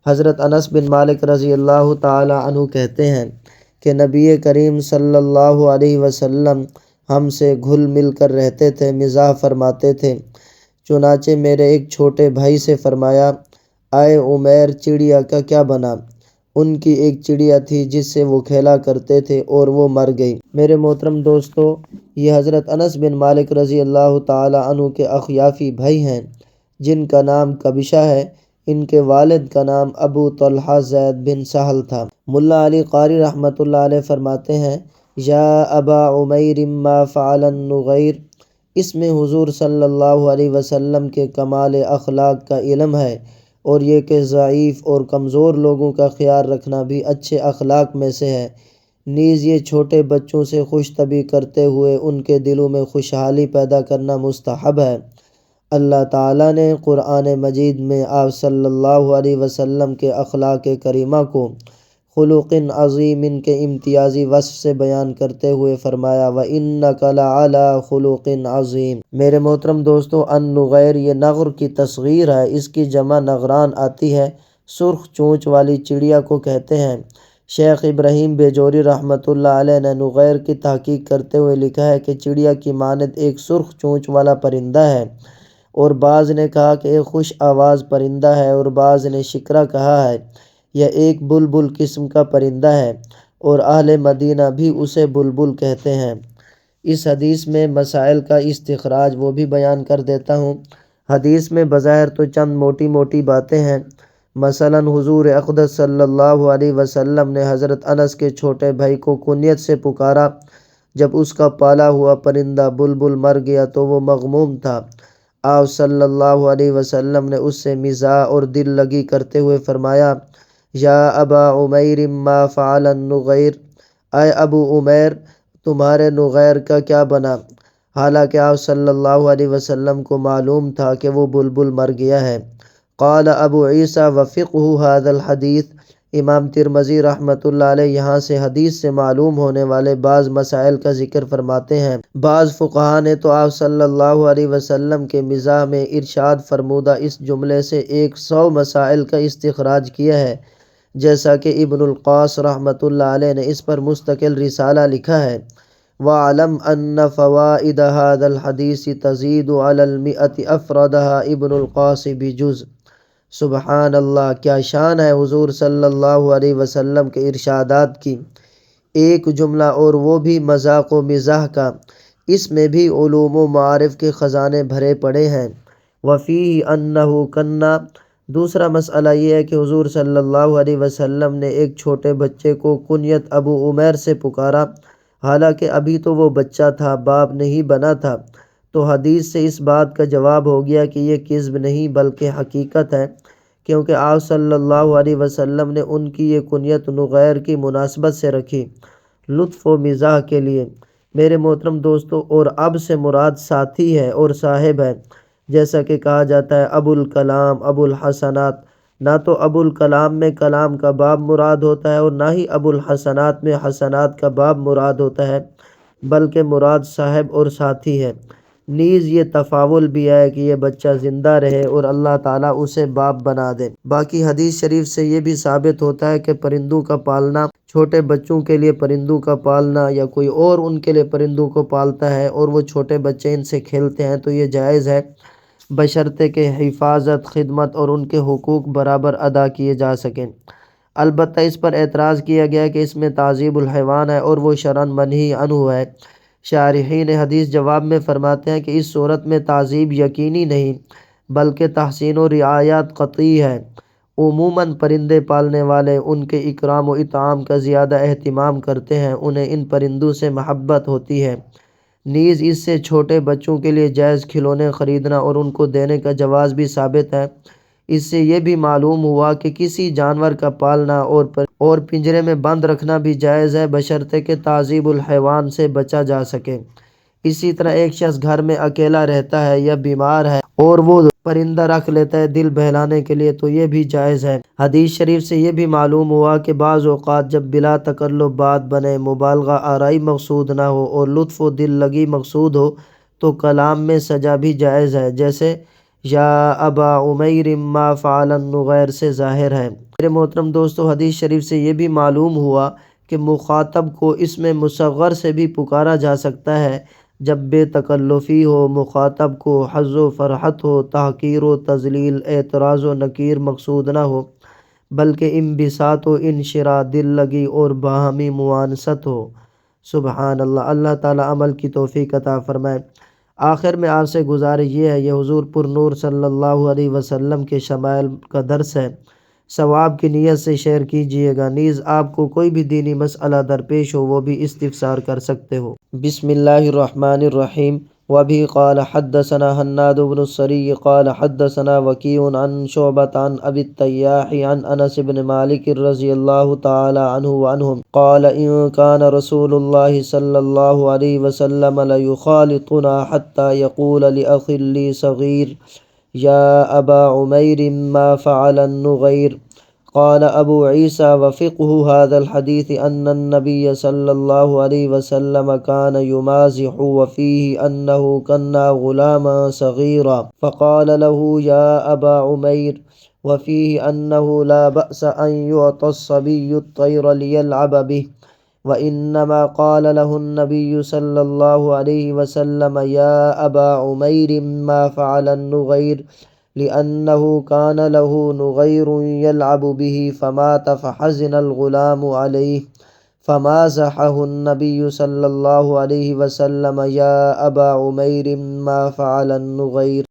حضرت انس بن مالک رضی اللہ تعالی عنہ کہتے ہیں کہ نبی کریم صلی اللہ علیہ وسلم ہم سے گھل مل کر رہتے تھے، مزاح فرماتے تھے۔ چنانچہ میرے ایک چھوٹے بھائی سے فرمایا، اے عمیر، چڑیا کا کیا بنا؟ ان کی ایک چڑیا تھی جس سے وہ کھیلا کرتے تھے اور وہ مر گئی۔ میرے محترم دوستو، یہ حضرت انس بن مالک رضی اللہ تعالی عنہ کے اخیافی بھائی ہیں جن کا نام کبشہ ہے۔ ان کے والد کا نام ابو طلحہ زید بن سہل تھا۔ ملا علی قاری رحمۃ اللہ علیہ فرماتے ہیں، یا ابا عمیر ما فعل النغیر، اس میں حضور صلی اللہ علیہ وسلم کے کمال اخلاق کا علم ہے، اور یہ کہ ضعیف اور کمزور لوگوں کا خیال رکھنا بھی اچھے اخلاق میں سے ہے۔ نیز یہ چھوٹے بچوں سے خوش طبعی کرتے ہوئے ان کے دلوں میں خوشحالی پیدا کرنا مستحب ہے۔ اللہ تعالیٰ نے قرآن مجید میں آپ صلی اللہ علیہ وسلم کے اخلاق کریمہ کو خلق عظیم کے امتیازی وصف سے بیان کرتے ہوئے فرمایا، وَإِنَّكَ لَعَلَىٰ خُلُقٍ عَظِيمٍ۔ میرے محترم دوستو، النغیر یہ نغر کی تصغیر ہے، اس کی جمع نغران آتی ہے۔ سرخ چونچ والی چڑیا کو کہتے ہیں۔ شیخ ابراہیم بیجوری رحمۃ اللہ علیہ نے نغیر کی تحقیق کرتے ہوئے لکھا ہے کہ چڑیا کی مانند ایک سرخ چونچ والا پرندہ ہے، اور بعض نے کہا کہ ایک خوش آواز پرندہ ہے، اور بعض نے شکرا کہا ہے۔ یہ ایک بلبل قسم کا پرندہ ہے، اور اہل مدینہ بھی اسے بلبل کہتے ہیں۔ اس حدیث میں مسائل کا استخراج وہ بھی بیان کر دیتا ہوں۔ حدیث میں بظاہر تو چند موٹی موٹی باتیں ہیں، مثلا حضور اقدس صلی اللہ علیہ وسلم نے حضرت انس کے چھوٹے بھائی کو کنیت سے پکارا۔ جب اس کا پالا ہوا پرندہ بلبل مر گیا تو وہ مغموم تھا۔ آپ صلی اللہ علیہ وسلم نے اس سے مزاح اور دل لگی کرتے ہوئے فرمایا، یا ابا عمیر ما فعل النغیر، اے ابو عمیر، تمہارے نغیر کا کیا بنا؟ حالانکہ آپ صلی اللہ علیہ وسلم کو معلوم تھا کہ وہ بلبل مر گیا ہے۔ قال ابو عیسیٰ وفقہ ھذا الحدیث، امام ترمذی رحمۃ اللہ علیہ یہاں سے حدیث سے معلوم ہونے والے بعض مسائل کا ذکر فرماتے ہیں۔ بعض فقہا نے تو آپ صلی اللہ علیہ وسلم کے مزاح میں ارشاد فرمودہ اس جملے سے 100 مسائل کا استخراج کیا ہے، جیسا کہ ابن القاص رحمۃ اللہ علیہ نے اس پر مستقل رسالہ لکھا ہے۔ وَاعْلَمْ أَنَّ فَوَائِدَ هَذَا الْحَدِيثِ تَزِيدُ عَلَى الْمِئَةِ أَفْرَدَهَا ابن القاص بجزء۔ سبحان اللہ، کیا شان ہے حضور صلی اللہ علیہ وسلم کے ارشادات کی، ایک جملہ اور وہ بھی مذاق و مزاح کا، اس میں بھی علوم و معارف کے خزانے بھرے پڑے ہیں۔ وَفِيهِ أَنَّهُ كَنَّ، دوسرا مسئلہ یہ ہے کہ حضور صلی اللہ علیہ وسلم نے ایک چھوٹے بچے کو کنیت ابو عمیر سے پکارا، حالانکہ ابھی تو وہ بچہ تھا، باپ نہیں بنا تھا۔ تو حدیث سے اس بات کا جواب ہو گیا کہ یہ کذب نہیں بلکہ حقیقت ہے، کیونکہ آپ صلی اللہ علیہ وسلم نے ان کی یہ کنیت نغیر کی مناسبت سے رکھی، لطف و مزاح کے لیے۔ میرے محترم دوستو، اور اب سے مراد ساتھی ہے اور صاحب ہے، جیسا کہ کہا جاتا ہے ابو الکلام، ابو الحسنات۔ نہ تو ابو الکلام میں کلام کا باب مراد ہوتا ہے، اور نہ ہی ابو الحسنات میں حسنات کا باب مراد ہوتا ہے، بلکہ مراد صاحب اور ساتھی ہے۔ نیز یہ تفاول بھی ہے کہ یہ بچہ زندہ رہے اور اللہ تعالیٰ اسے باپ بنا دے۔ باقی حدیث شریف سے یہ بھی ثابت ہوتا ہے کہ پرندوں کا پالنا، چھوٹے بچوں کے لیے پرندوں کا پالنا، یا کوئی اور ان کے لیے پرندوں کو پالتا ہے اور وہ چھوٹے بچے ان سے کھیلتے ہیں تو یہ جائز ہے، بشرطے کہ حفاظت، خدمت اور ان کے حقوق برابر ادا کیے جا سکیں۔ البتہ اس پر اعتراض کیا گیا کہ اس میں تعذیب الحیوان ہے اور وہ شرعاً منہی عنہ ہے۔ شارحین حدیث جواب میں فرماتے ہیں کہ اس صورت میں تعذیب یقینی نہیں بلکہ تحسین و رعایت قطعی ہے۔ عموماً پرندے پالنے والے ان کے اکرام و اطعام کا زیادہ اہتمام کرتے ہیں، انہیں ان پرندوں سے محبت ہوتی ہے۔ نیز اس سے چھوٹے بچوں کے لیے جائز کھلونے خریدنا اور ان کو دینے کا جواز بھی ثابت ہے۔ اس سے یہ بھی معلوم ہوا کہ کسی جانور کا پالنا اور پنجرے میں بند رکھنا بھی جائز ہے، بشرطے کہ تعذیب الحیوان سے بچا جا سکے۔ اسی طرح ایک شخص گھر میں اکیلا رہتا ہے یا بیمار ہے اور وہ پرندہ رکھ لیتا ہے دل بہلانے کے لیے تو یہ بھی جائز ہے۔ حدیث شریف سے یہ بھی معلوم ہوا کہ بعض اوقات جب بلا تکلف بات بنے، مبالغہ آرائی مقصود نہ ہو اور لطف و دل لگی مقصود ہو تو کلام میں سجا بھی جائز ہے، جیسے یا ابا عمیر ما فعل النغیر سے ظاہر ہے۔ میرے محترم دوستو، حدیث شریف سے یہ بھی معلوم ہوا کہ مخاطب کو اسم مصغر سے بھی پکارا جا سکتا ہے جب بے تکلفی ہو، مخاطب کو حظ و فرحت ہو، تحقیر و تذلیل، اعتراض و نکیر مقصود نہ ہو، بلکہ انبساط و انشراح، دل لگی اور باہمی موانست ہو۔ سبحان اللہ، اللہ تعالی عمل کی توفیق عطا فرمائے۔ آخر میں آپ سے گزارش یہ ہے، یہ حضور پر نور صلی اللہ علیہ وسلم کے شمائل کا درس ہے، ثواب کی نیت سے شیئر کیجئے گا، نیز آپ کو کوئی بھی دینی مسئلہ درپیش ہو وہ بھی استفسار کر سکتے ہو۔ بسم اللہ الرحمن الرحیم۔ وبه قال حدثنا حناد بن السری قال حدثنا وکیع عن شعبۃ عن ابی التیاح عن انس بن مالک رضی اللہ تعالی عنہ وعنہم قال ان كان رسول اللہ صلی اللہ علیہ وسلم لیخالطنا حتى يقول لأخ لی صغیر یا ابا عمیر ما فعل النغیر۔ قال ابو عیسیٰ وفقه هذا الحديث ان النبي صلى الله عليه وسلم كان يمازح وفيه انه كنا غلاما صغيرا فقال له يا ابا عمير، وفيه انه لا بأس ان يعطى الصبي الطير ليلعب به، وانما قال له النبي صلى الله عليه وسلم يا ابا عمير ما فعل النغير، لأنه كان له نغير يلعب به فمات فحزن الغلام عليه، فمازحه النبي صلى الله عليه وسلم يا أبا عمير ما فعل النغير۔